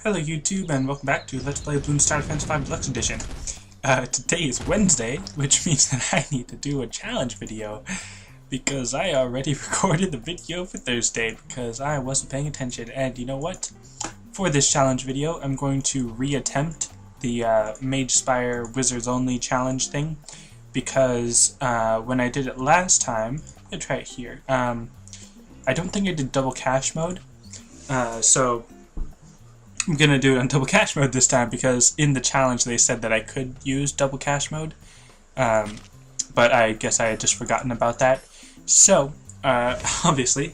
Hello YouTube and welcome back to Let's Play Bloons BTD5 Deluxe Edition. Today is Wednesday, which means that I need to do a challenge video because I already recorded the video for Thursday because I wasn't paying attention. And you know what? For this challenge video, I'm going to reattempt the Mage Spire Wizards Only challenge thing because when I did it last time, I'm going to try it here. I don't think I did double cash mode, so I'm going to do it on double cash mode this time because in the challenge they said that I could use double cash mode, but I guess I had just forgotten about that. So, obviously,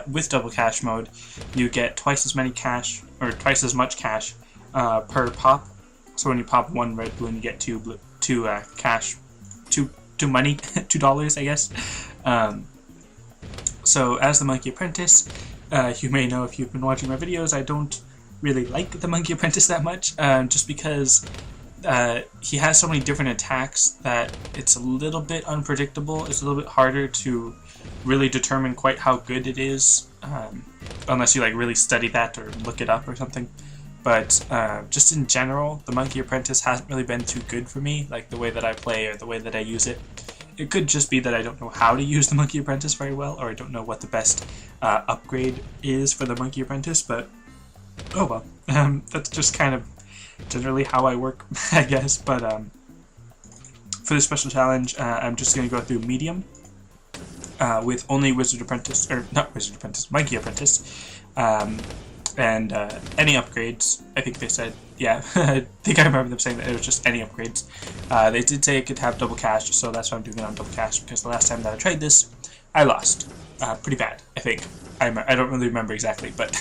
with double cash mode, you get twice as many cash, or twice as much cash per pop. So when you pop one red balloon, you get two cash, two money, $2, I guess. So as the Monkey Apprentice, you may know if you've been watching my videos, I don't really like the Monkey Apprentice that much, just because he has so many different attacks that it's a little bit unpredictable. It's a little bit harder to really determine quite how good it is, unless you like really study that or look it up or something. But just in general, the Monkey Apprentice hasn't really been too good for me, like the way that I play or the way that I use it. It could just be that I don't know how to use the Monkey Apprentice very well, or I don't know what the best upgrade is for the Monkey Apprentice, but oh well. That's just kind of generally how I work, I guess. But for this special challenge, I'm just going to go through medium with only Wizard Apprentice, or not Wizard Apprentice, Monkey Apprentice, and any upgrades. I think they said, yeah, I think I remember them saying that it was just any upgrades. They did say it could have double cash, so that's why I'm doing it on double cash, because the last time that I tried this, I lost. Pretty bad, I think. I don't really remember exactly, but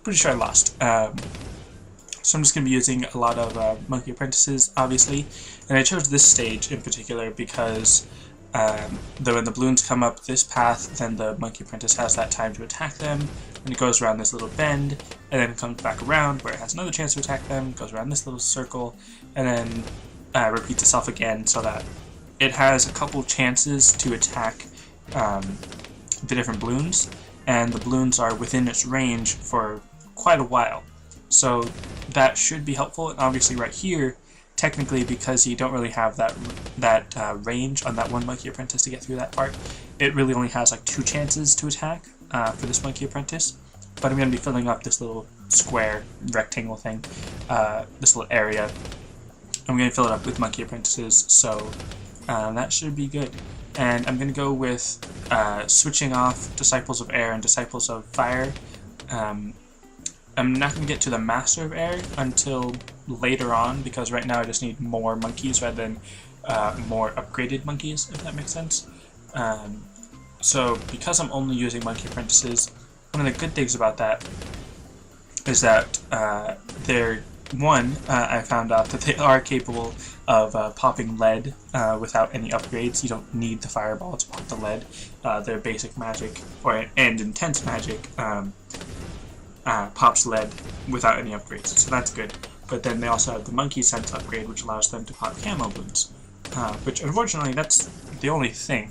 pretty sure I lost. So I'm just going to be using a lot of Monkey Apprentices, obviously, and I chose this stage in particular because when the balloons come up this path, then the Monkey Apprentice has that time to attack them, and it goes around this little bend, and then it comes back around where it has another chance to attack them, goes around this little circle, and then repeats itself again, so that it has a couple chances to attack the different balloons, and the balloons are within its range for quite a while. So that should be helpful, and obviously right here, technically because you don't really have that range on that one Monkey Apprentice to get through that part, it really only has like 2 chances to attack for this Monkey Apprentice. But I'm going to be filling up this little square rectangle thing, this little area. I'm going to fill it up with Monkey Apprentices, so that should be good. And I'm going to go with switching off Disciples of Air and Disciples of Fire. I'm not going to get to the Master of Air until later on, because right now I just need more monkeys rather than more upgraded monkeys, if that makes sense. So because I'm only using Monkey Apprentices, one of the good things about that is that I found out that they are capable of popping lead without any upgrades. You don't need the fireball to pop the lead. Their basic magic and intense magic pops lead without any upgrades, so that's good. But then they also have the Monkey Sense upgrade, which allows them to pop camo balloons, which unfortunately that's the only thing.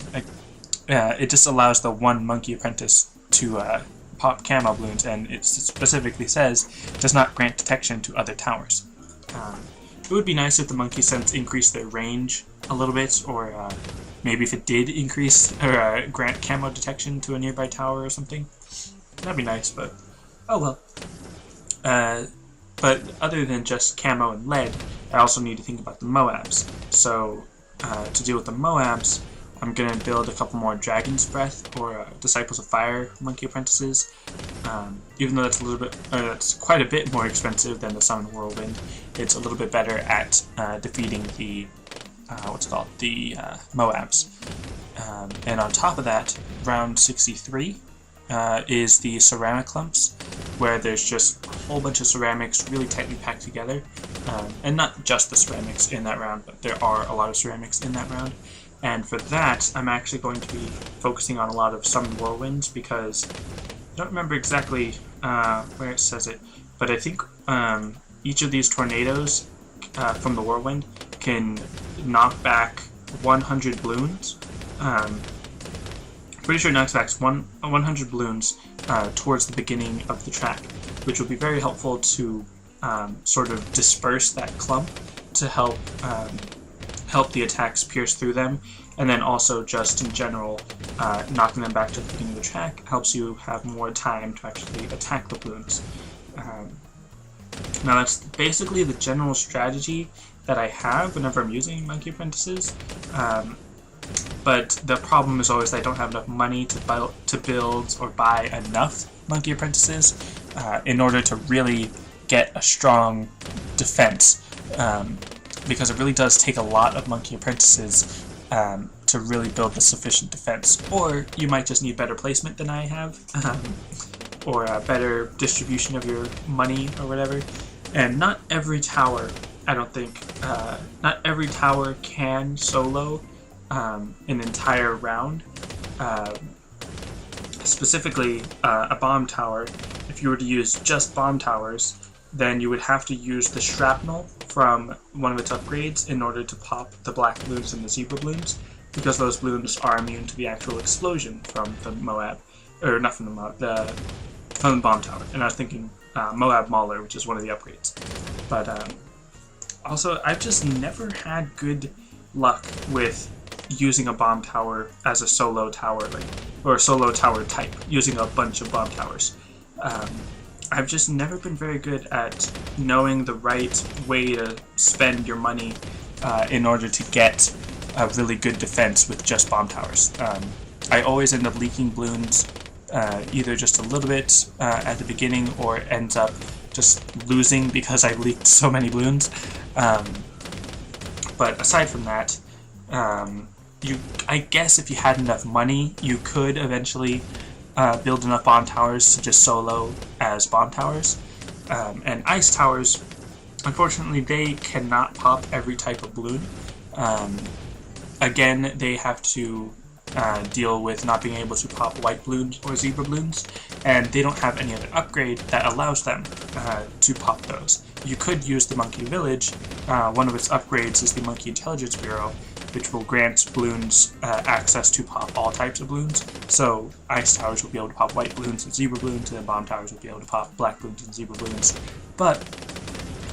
It just allows the one Monkey Apprentice to pop camo balloons, and it specifically says does not grant detection to other towers. It would be nice if the Monkey Sense increased their range a little bit, or maybe if it did increase or grant camo detection to a nearby tower or something. That'd be nice, but oh well. But other than just camo and lead, I also need to think about the Moabs. So to deal with the Moabs, I'm going to build a couple more Dragon's Breath or Disciples of Fire Monkey Apprentices. Even though that's that's quite a bit more expensive than the Summon Whirlwind, it's a little bit better at defeating the the Moabs. And on top of that, round 63 is the Ceramic Clumps, where there's just a whole bunch of ceramics really tightly packed together. And not just the ceramics in that round, but there are a lot of ceramics in that round. And for that, I'm actually going to be focusing on a lot of Summon Whirlwinds, because I don't remember exactly where it says it, but I think each of these tornadoes from the Whirlwind can knock back 100 balloons. Pretty sure it knocks back 100 balloons towards the beginning of the track, which will be very helpful to sort of disperse that clump to help help the attacks pierce through them, and then also just in general knocking them back to the beginning of the track helps you have more time to actually attack the Bloons. Now that's basically the general strategy that I have whenever I'm using Monkey Apprentices, but the problem is always that I don't have enough money to build or buy enough Monkey Apprentices in order to really get a strong defense, because it really does take a lot of Monkey Apprentices to really build a sufficient defense. Or you might just need better placement than I have, or a better distribution of your money or whatever. And not every tower, I don't think, not every tower can solo an entire round. Specifically, a bomb tower, if you were to use just bomb towers, then you would have to use the shrapnel from one of its upgrades in order to pop the black Bloons and the zebra Bloons, because those Bloons are immune to the actual explosion from the Moab, or not from the Moab, from the bomb tower. And I was thinking Moab Mauler, which is one of the upgrades. But also, I've just never had good luck with using a bomb tower as a solo tower, or a solo tower type, using a bunch of bomb towers. I've just never been very good at knowing the right way to spend your money in order to get a really good defense with just bomb towers. I always end up leaking Bloons, either just a little bit at the beginning, or ends up just losing because I leaked so many Bloons. But aside from that, I guess if you had enough money, you could eventually build enough bomb towers to just solo as bomb towers. And ice towers, unfortunately, they cannot pop every type of Bloon. Again, they have to deal with not being able to pop white Bloons or zebra Bloons, and they don't have any other upgrade that allows them to pop those. You could use the Monkey Village. One of its upgrades is the Monkey Intelligence Bureau, which will grant Bloons access to pop all types of Bloons. So ice towers will be able to pop white Bloons and zebra Bloons, and then bomb towers will be able to pop black Bloons and zebra Bloons. But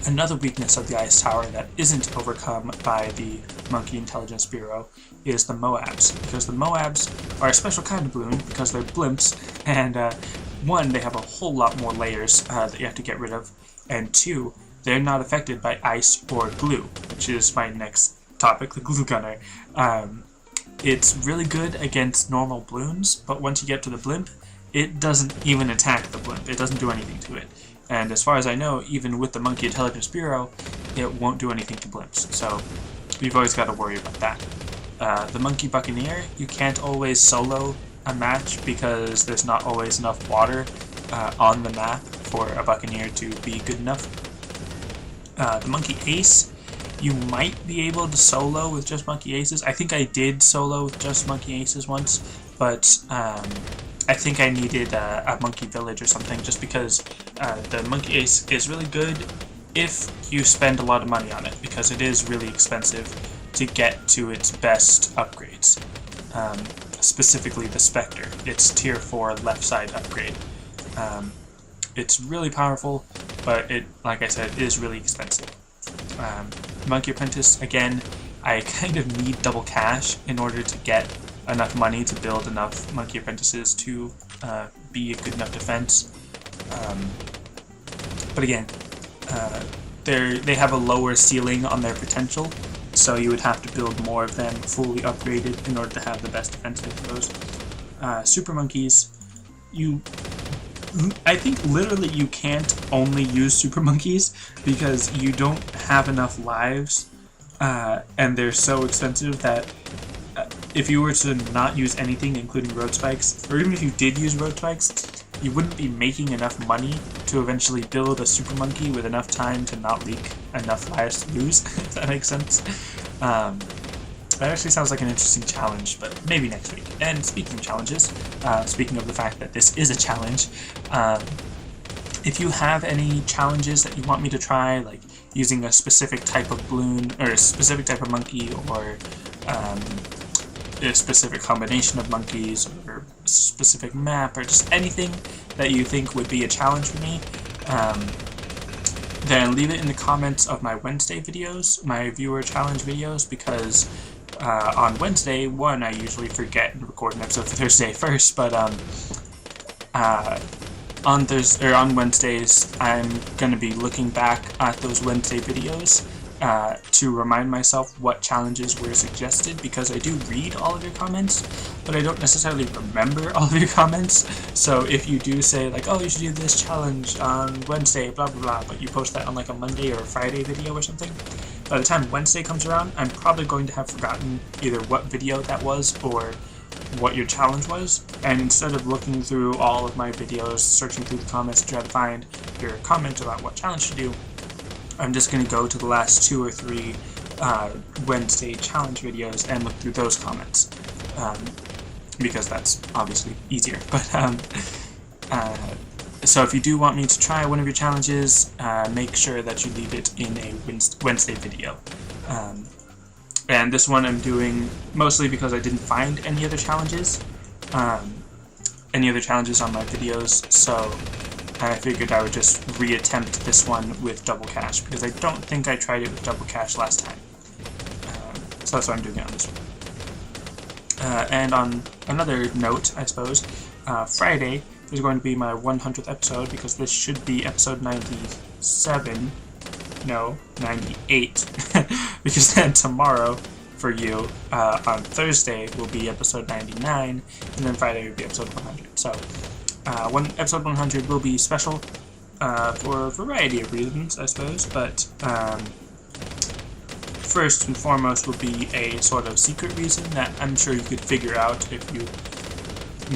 another weakness of the ice tower that isn't overcome by the Monkey Intelligence Bureau is the Moabs, because the Moabs are a special kind of Bloon because they're blimps, and one, they have a whole lot more layers that you have to get rid of, and two, they're not affected by ice or glue, which is my next topic, the glue gunner. It's really good against normal Bloons, but once you get to the blimp, it doesn't even attack the blimp. It doesn't do anything to it. And as far as I know, even with the Monkey Intelligence Bureau, it won't do anything to blimps. So we've always got to worry about that. The Monkey Buccaneer, you can't always solo a match because there's not always enough water on the map for a Buccaneer to be good enough. The Monkey Ace, you might be able to solo with just Monkey Aces. I think I did solo with just Monkey Aces once, but I think I needed a Monkey Village or something, just because the Monkey Ace is really good if you spend a lot of money on it, because it is really expensive to get to its best upgrades. Specifically the Spectre, its tier 4 left side upgrade. It's really powerful, but it, like I said, is really expensive. Monkey Apprentice, again, I kind of need double cash in order to get enough money to build enough Monkey Apprentices to be a good enough defense. But again, they have a lower ceiling on their potential, so you would have to build more of them fully upgraded in order to have the best defensive for those. Super Monkeys, I think literally you can't only use Super Monkeys because you don't have enough lives, and they're so expensive that if you were to not use anything, including road spikes, or even if you did use road spikes, you wouldn't be making enough money to eventually build a Super Monkey with enough time to not leak enough lives to lose, if that makes sense. That actually sounds like an interesting challenge, but maybe next week. And speaking of challenges, speaking of the fact that this is a challenge, if you have any challenges that you want me to try, like using a specific type of Bloon, or a specific type of monkey, or a specific combination of monkeys, or a specific map, or just anything that you think would be a challenge for me, then leave it in the comments of my Wednesday videos, my viewer challenge videos, because on Wednesday, one, I usually forget and record an episode for Thursday first, but on Wednesdays, I'm going to be looking back at those Wednesday videos to remind myself what challenges were suggested, because I do read all of your comments, but I don't necessarily remember all of your comments. So if you do say like, oh, you should do this challenge on Wednesday, blah blah blah, but you post that on like a Monday or a Friday video or something, by the time Wednesday comes around, I'm probably going to have forgotten either what video that was or what your challenge was, and instead of looking through all of my videos, searching through the comments to try to find your comment about what challenge to do, I'm just going to go to the last 2 or 3 Wednesday challenge videos and look through those comments, because that's obviously easier. But so if you do want me to try one of your challenges, make sure that you leave it in a Wednesday video. And this one I'm doing mostly because I didn't find any other challenges on my videos, so I figured I would just reattempt this one with double cash, because I don't think I tried it with double cash last time. So that's why I'm doing it on this one. And on another note, I suppose, Friday is going to be my 100th episode, because this should be episode 97. No, 98, because then tomorrow for you, on Thursday, will be episode 99, and then Friday will be episode 100. So, episode 100 will be special for a variety of reasons, I suppose, but first and foremost will be a sort of secret reason that I'm sure you could figure out if you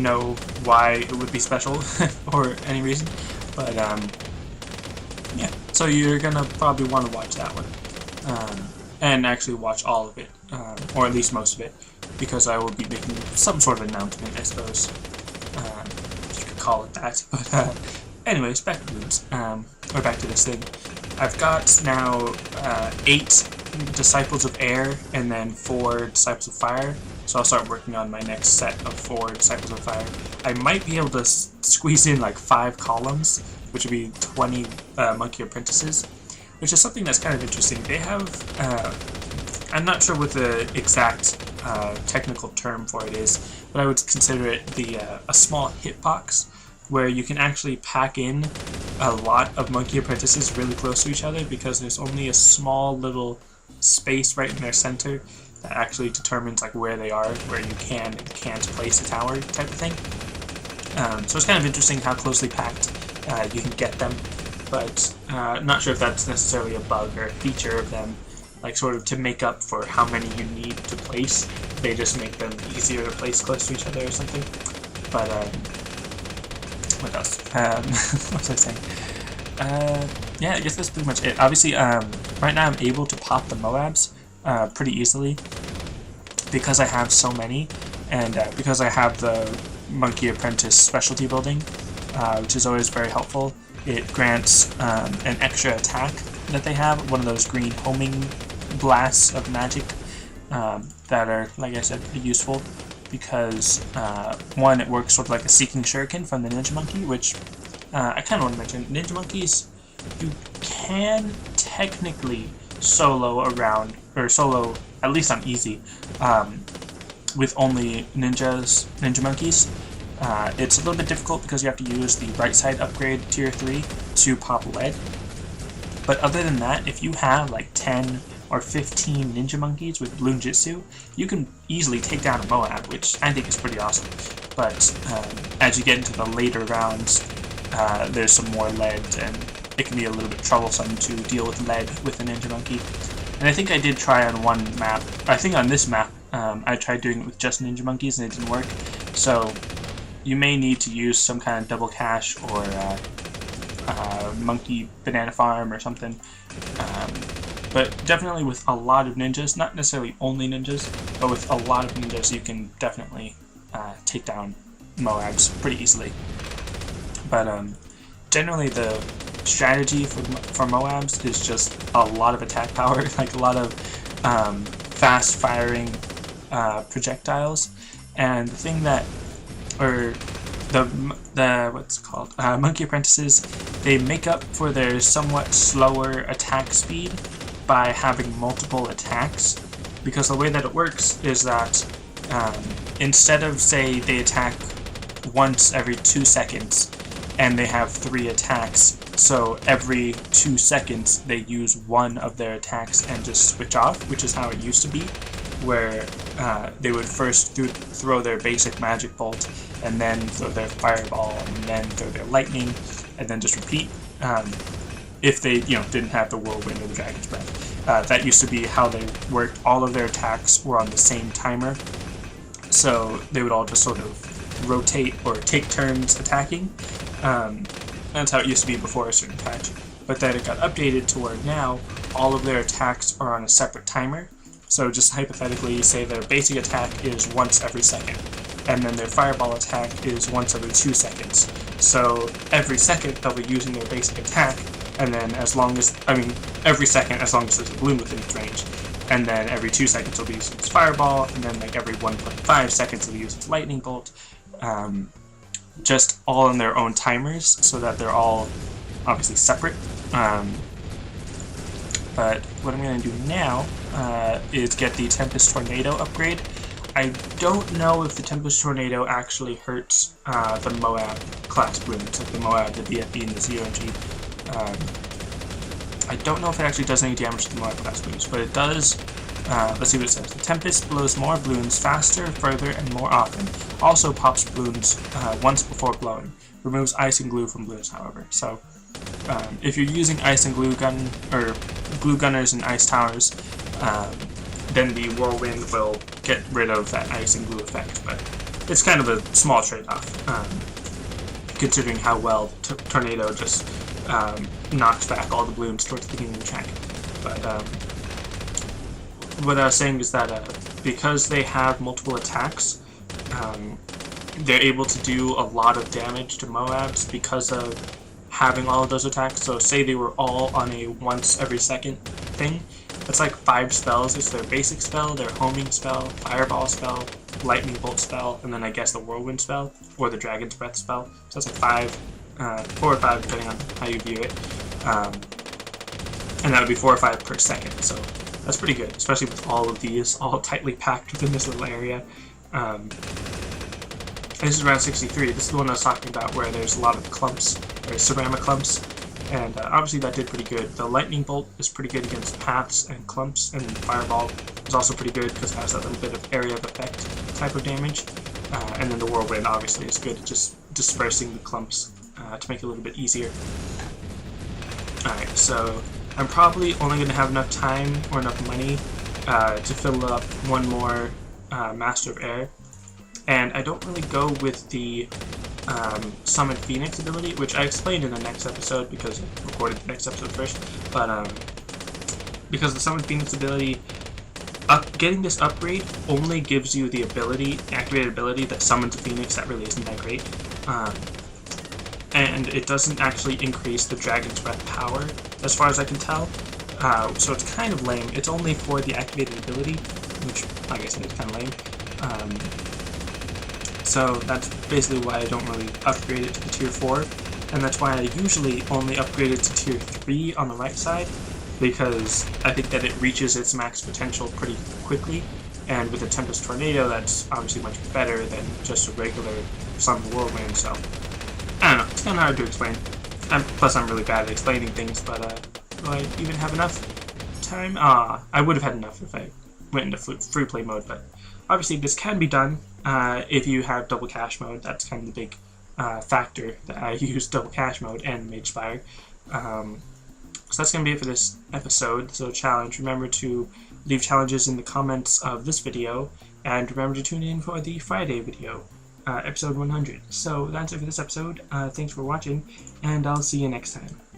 know why it would be special for any reason, but yeah, so you're gonna probably want to watch that one, and actually watch all of it, or at least most of it, because I will be making some sort of announcement, I suppose, you could call it that. But anyways, back to Bloons, or back to this thing. I've got now 8 Disciples of Air and then 4 Disciples of Fire, so I'll start working on my next set of 4 Disciples of Fire. I might be able to squeeze in like 5 columns, which would be 20 Monkey Apprentices, which is something that's kind of interesting. They have, I'm not sure what the exact technical term for it is, but I would consider it a small hitbox, where you can actually pack in a lot of Monkey Apprentices really close to each other, because there's only a small little space right in their center that actually determines like where they are, where you can and can't place a tower type of thing. So it's kind of interesting how closely packed you can get them, but not sure if that's necessarily a bug or a feature of them, like sort of to make up for how many you need to place. They just make them easier to place close to each other or something. But what else? What was I saying? Yeah, I guess that's pretty much it. Obviously, right now I'm able to pop the Moabs pretty easily, because I have so many, and because I have the Monkey Apprentice specialty building, which is always very helpful. It grants an extra attack that they have, one of those green homing blasts of magic that are, like I said, pretty useful, because one, it works sort of like a Seeking Shuriken from the Ninja Monkey, which I kind of want to mention. Ninja Monkeys, you can technically solo around, or solo at least on easy, with only Ninja Monkeys. It's a little bit difficult because you have to use the right side upgrade tier 3 to pop lead. But other than that, if you have like 10 or 15 Ninja Monkeys with Bloons Jitsu, you can easily take down a Moab, which I think is pretty awesome. But as you get into the later rounds, there's some more lead, and it can be a little bit troublesome to deal with lead with a Ninja Monkey. And I think I did try on one map, I think on this map, I tried doing it with just Ninja Monkeys and it didn't work. So you may need to use some kind of double cash or monkey banana farm or something. But definitely with a lot of ninjas, not necessarily only ninjas, but with a lot of ninjas, you can definitely take down Moabs pretty easily. But generally the strategy for Moabs is just a lot of attack power, like a lot of fast firing projectiles. And the thing that, or the what's it called, monkey apprentices, they make up for their somewhat slower attack speed by having multiple attacks, because the way that it works is that instead of, say, they attack once every 2 seconds and they have 3 attacks, so every 2 seconds they use one of their attacks and just switch off, which is how it used to be, where they would first throw their basic magic bolt, and then throw their fireball, and then throw their lightning, and then just repeat. If they, didn't have the whirlwind or the dragon's breath. That used to be how they worked. All of their attacks were on the same timer, so they would all just sort of rotate or take turns attacking. That's how it used to be before a certain patch. But then it got updated to where now all of their attacks are on a separate timer. So just hypothetically, say their basic attack is once every second, and then their fireball attack is once every 2 seconds. So every second they'll be using their basic attack, and then every second as long as there's a balloon within its range. And then every 2 seconds they'll be using its fireball, and then like every 1.5 seconds they'll use its lightning bolt. Just all in their own timers, so that they're all obviously separate. But what I'm going to do now is get the Tempest Tornado upgrade. I don't know if the Tempest Tornado actually hurts the Moab class balloons, like the Moab, the BFB, and the ZOG. I don't know if it actually does any damage to the Moab class balloons, but it does. Let's see what it says. The Tempest blows more balloons faster, further, and more often. Also pops balloons once before blowing. Removes ice and glue from balloons, however. So if you're using ice and glue gun, or glue gunners and ice towers, then the whirlwind will get rid of that ice and glue effect, but it's kind of a small trade-off, considering how well Tornado just knocks back all the balloons towards the beginning of the track. But what I was saying is that because they have multiple attacks, they're able to do a lot of damage to Moabs because of having all of those attacks. So say they were all on a once every second thing, that's like 5 spells. It's their basic spell, their homing spell, fireball spell, lightning bolt spell, and then I guess the whirlwind spell, or the dragon's breath spell. So that's like 4 or 5 depending on how you view it. And that would be 4 or 5 per second, so that's pretty good, especially with all of these all tightly packed within this little area. This is around 63. This is the one I was talking about where there's a lot of clumps, or ceramic clumps, and obviously that did pretty good. The lightning bolt is pretty good against paths and clumps, and fireball is also pretty good because it has that little bit of area of effect type of damage. And then the whirlwind obviously is good at just dispersing the clumps to make it a little bit easier. Alright, so I'm probably only going to have enough time or enough money to fill up one more Master of Air. And I don't really go with the Summon Phoenix ability, which I explained in the next episode because I recorded the next episode first. But because the Summon Phoenix ability, getting this upgrade only gives you the ability, activated ability that summons a Phoenix. That really isn't that great. And it doesn't actually increase the Dragon's Breath power, as far as I can tell. So it's kind of lame. It's only for the activated ability, which, like I said, is kind of lame. So that's basically why I don't really upgrade it to the tier 4, and that's why I usually only upgrade it to tier 3 on the right side, because I think that it reaches its max potential pretty quickly, and with a Tempest Tornado that's obviously much better than just a regular Summon Whirlwind, so I don't know, it's kind of hard to explain. Plus I'm really bad at explaining things, but do I even have enough time? I would have had enough if I went into free play mode, but obviously this can be done if you have double cache mode. That's kind of the big factor that I use double cache mode and Mage Spire. So that's going to be it for this episode. So challenge, remember to leave challenges in the comments of this video, and remember to tune in for the Friday video, episode 100. So that's it for this episode. Thanks for watching, and I'll see you next time.